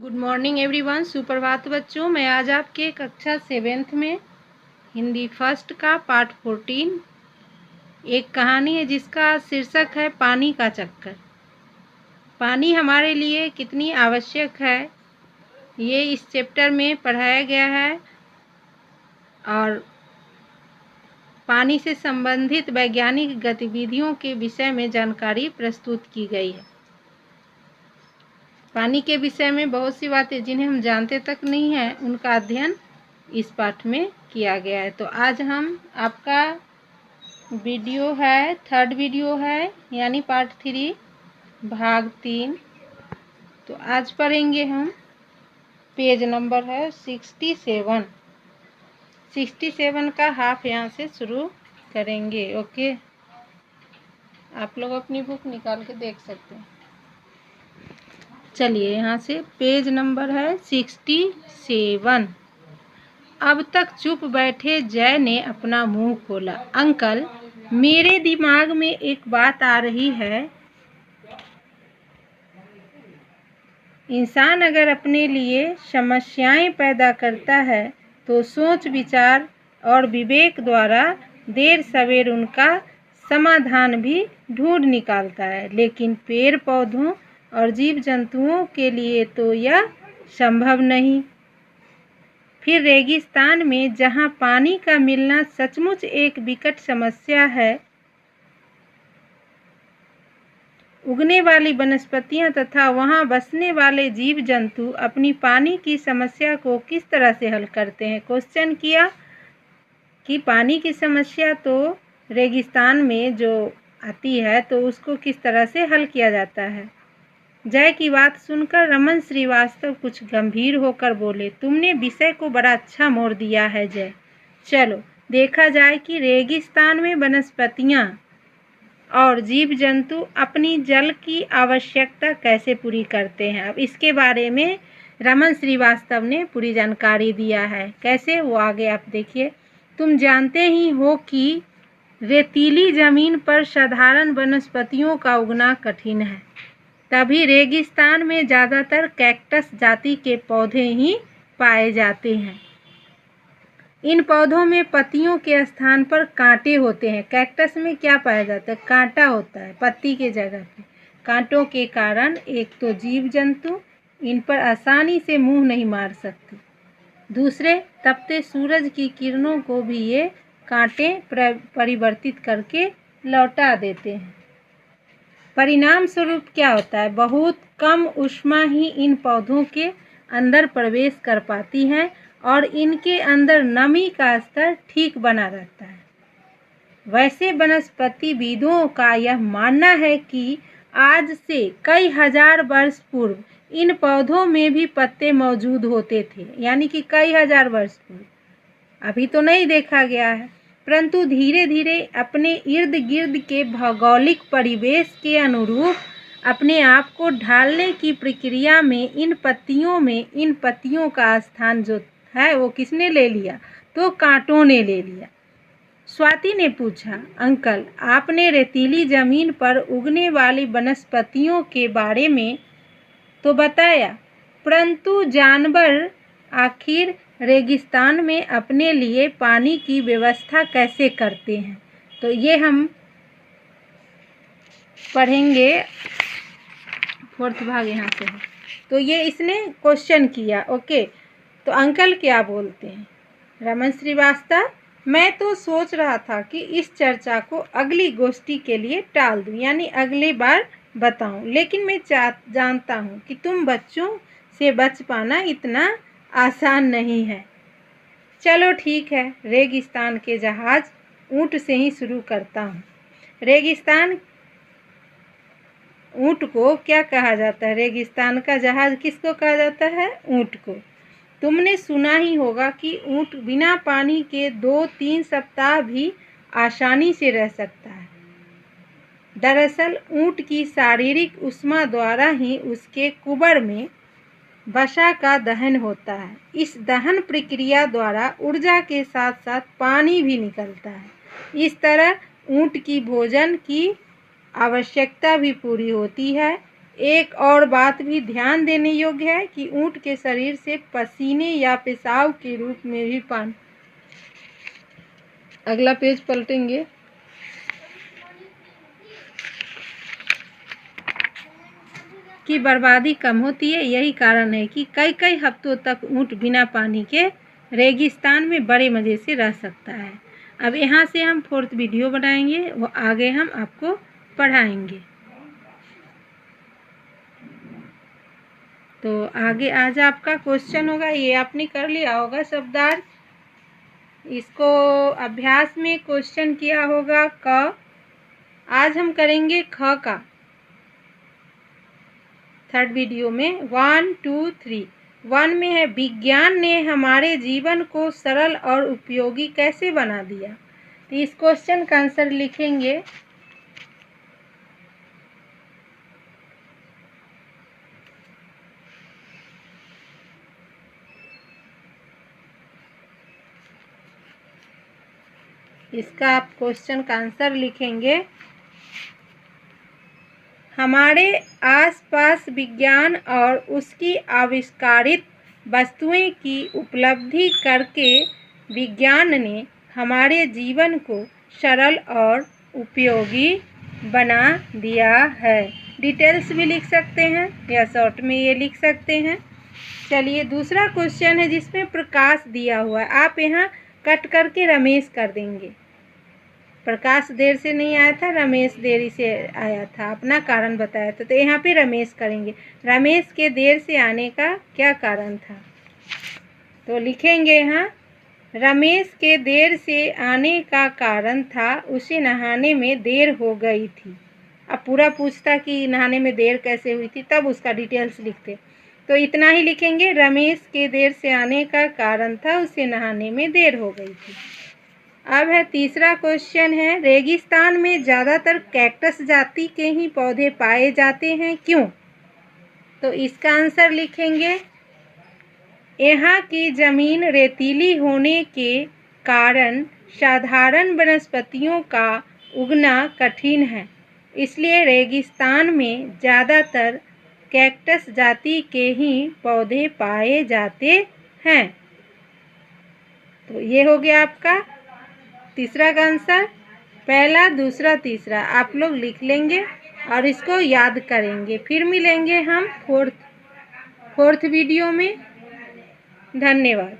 Good morning everyone. सुप्रभात बच्चों। मैं आज आपके कक्षा 7th में हिंदी फर्स्ट का पार्ट 14 एक कहानी है जिसका शीर्षक है पानी का चक्कर। पानी हमारे लिए कितनी आवश्यक है ये इस चैप्टर में पढ़ाया गया है और पानी से संबंधित वैज्ञानिक गतिविधियों के विषय में जानकारी प्रस्तुत की गई है। पानी के विषय में बहुत सी बातें जिन्हें हम जानते तक नहीं हैं उनका अध्ययन इस पाठ में किया गया है। तो आज हम आपका वीडियो है, थर्ड वीडियो है यानी पार्ट 3 भाग 3। तो आज पढ़ेंगे हम, पेज नंबर है 67 का हाफ यहाँ से शुरू करेंगे। ओके, आप लोग अपनी बुक निकाल के देख सकते हैं। चलिए यहाँ से पेज नंबर है 67। अब तक चुप बैठे जय ने अपना मुंह खोला। अंकल, मेरे दिमाग में एक बात आ रही है। इंसान अगर अपने लिए समस्याएं पैदा करता है तो सोच विचार और विवेक द्वारा देर सवेर उनका समाधान भी ढूंढ निकालता है, लेकिन पेड़ पौधों और जीव जंतुओं के लिए तो यह संभव नहीं। फिर रेगिस्तान में जहाँ पानी का मिलना सचमुच एक विकट समस्या है, उगने वाली वनस्पतियाँ तथा वहाँ बसने वाले जीव जंतु अपनी पानी की समस्या को किस तरह से हल करते हैं। क्वेश्चन किया कि पानी की समस्या तो रेगिस्तान में जो आती है तो उसको किस तरह से हल किया जाता है। जय की बात सुनकर रमन श्रीवास्तव कुछ गंभीर होकर बोले, तुमने विषय को बड़ा अच्छा मोड़ दिया है जय। चलो देखा जाए कि रेगिस्तान में वनस्पतियाँ और जीव जंतु अपनी जल की आवश्यकता कैसे पूरी करते हैं। अब इसके बारे में रमन श्रीवास्तव ने पूरी जानकारी दिया है। कैसे, वो आगे आप देखिए। तुम जानते ही हो कि रेतीली जमीन पर साधारण वनस्पतियों का उगना कठिन है, तभी रेगिस्तान में ज़्यादातर कैक्टस जाति के पौधे ही पाए जाते हैं। इन पौधों में पत्तियों के स्थान पर कांटे होते हैं। कैक्टस में क्या पाया जाता है? कांटा होता है पत्ती के जगह पे। कांटों के कारण एक तो जीव जंतु इन पर आसानी से मुंह नहीं मार सकते, दूसरे तपते सूरज की किरणों को भी ये कांटे परिवर्तित करके लौटा देते हैं। परिणाम स्वरूप क्या होता है? बहुत कम ऊष्मा ही इन पौधों के अंदर प्रवेश कर पाती है और इनके अंदर नमी का स्तर ठीक बना रहता है। वैसे वनस्पतिविदों का यह मानना है कि आज से कई हजार वर्ष पूर्व इन पौधों में भी पत्ते मौजूद होते थे, यानी कि कई हजार वर्ष पूर्व। अभी तो नहीं देखा गया है, परंतु धीरे धीरे अपने इर्द गिर्द के भौगोलिक परिवेश के अनुरूप अपने आप को ढालने की प्रक्रिया में इन पत्तियों का स्थान जो है वो किसने ले लिया? तो कांटों ने ले लिया। स्वाति ने पूछा, अंकल, आपने रेतीली जमीन पर उगने वाली वनस्पतियों के बारे में तो बताया, परंतु जानवर आखिर रेगिस्तान में अपने लिए पानी की व्यवस्था कैसे करते हैं? तो ये हम पढ़ेंगे, 4th भाग यहाँ से है। तो ये इसने क्वेश्चन किया। ओके, तो अंकल क्या बोलते हैं? रमन श्रीवास्तव, मैं तो सोच रहा था कि इस चर्चा को अगली गोष्ठी के लिए टाल दूं, यानी अगली बार बताऊं, लेकिन मैं जानता हूं कि तुम बच्चों से बच पाना इतना आसान नहीं है। चलो ठीक है, रेगिस्तान के जहाज ऊँट से ही शुरू करता हूँ। रेगिस्तान ऊँट को क्या कहा जाता है? रेगिस्तान का जहाज किसको कहा जाता है? ऊँट को। तुमने सुना ही होगा कि ऊँट बिना पानी के 2-3 सप्ताह भी आसानी से रह सकता है। दरअसल ऊँट की शारीरिक ऊष्मा द्वारा ही उसके कुबर में वसा का दहन होता है। इस दहन प्रक्रिया द्वारा ऊर्जा के साथ साथ पानी भी निकलता है। इस तरह ऊँट की भोजन की आवश्यकता भी पूरी होती है एक और बात भी ध्यान देने योग्य है कि ऊंट के शरीर से पसीने या पेशाब के रूप में भी पानी, अगला पेज पलटेंगे, की बर्बादी कम होती है। यही कारण है कि कई कई हफ्तों तक ऊंट बिना पानी के रेगिस्तान में बड़े मज़े से रह सकता है। अब यहाँ से हम 4th वीडियो बनाएंगे, वो आगे हम आपको पढ़ाएंगे। तो आगे आज आपका क्वेश्चन होगा, ये आपने कर लिया होगा शब्दार्थ। इसको अभ्यास में क्वेश्चन किया होगा क। आज हम करेंगे ख का 3rd वीडियो में 1 2 3। 1 में है विज्ञान ने हमारे जीवन को सरल और उपयोगी कैसे बना दिया। तो इस क्वेश्चन का आंसर लिखेंगे। इसका आप क्वेश्चन का आंसर लिखेंगे, हमारे आसपास विज्ञान और उसकी आविष्कारित वस्तुएं की उपलब्धि करके विज्ञान ने हमारे जीवन को सरल और उपयोगी बना दिया है। डिटेल्स भी लिख सकते हैं या शॉर्ट में ये लिख सकते हैं। चलिए दूसरा क्वेश्चन है जिसमें प्रकाश दिया हुआ है। आप यहाँ कट करके रमेश कर देंगे। प्रकाश देर से नहीं आया था, रमेश देरी से आया था, अपना कारण बताया था, तो यहाँ पे रमेश करेंगे। रमेश के देर से आने का क्या कारण था, तो लिखेंगे यहाँ रमेश के देर से आने का कारण था उसे नहाने में देर हो गई थी। अब पूरा पूछता कि नहाने में देर कैसे हुई थी, तब उसका डिटेल्स लिखते। तो इतना ही लिखेंगे, रमेश के देर से आने का कारण था उसे नहाने में देर हो गई थी। अब है तीसरा क्वेश्चन है, रेगिस्तान में ज़्यादातर कैक्टस जाति के ही पौधे पाए जाते हैं, क्यों। तो इसका आंसर लिखेंगे, यहाँ की ज़मीन रेतीली होने के कारण साधारण वनस्पतियों का उगना कठिन है, इसलिए रेगिस्तान में ज़्यादातर कैक्टस जाति के ही पौधे पाए जाते हैं। तो ये हो गया आपका तीसरा का आंसर। पहला, दूसरा, तीसरा आप लोग लिख लेंगे और इसको याद करेंगे। फिर मिलेंगे हम फोर्थ वीडियो में। धन्यवाद।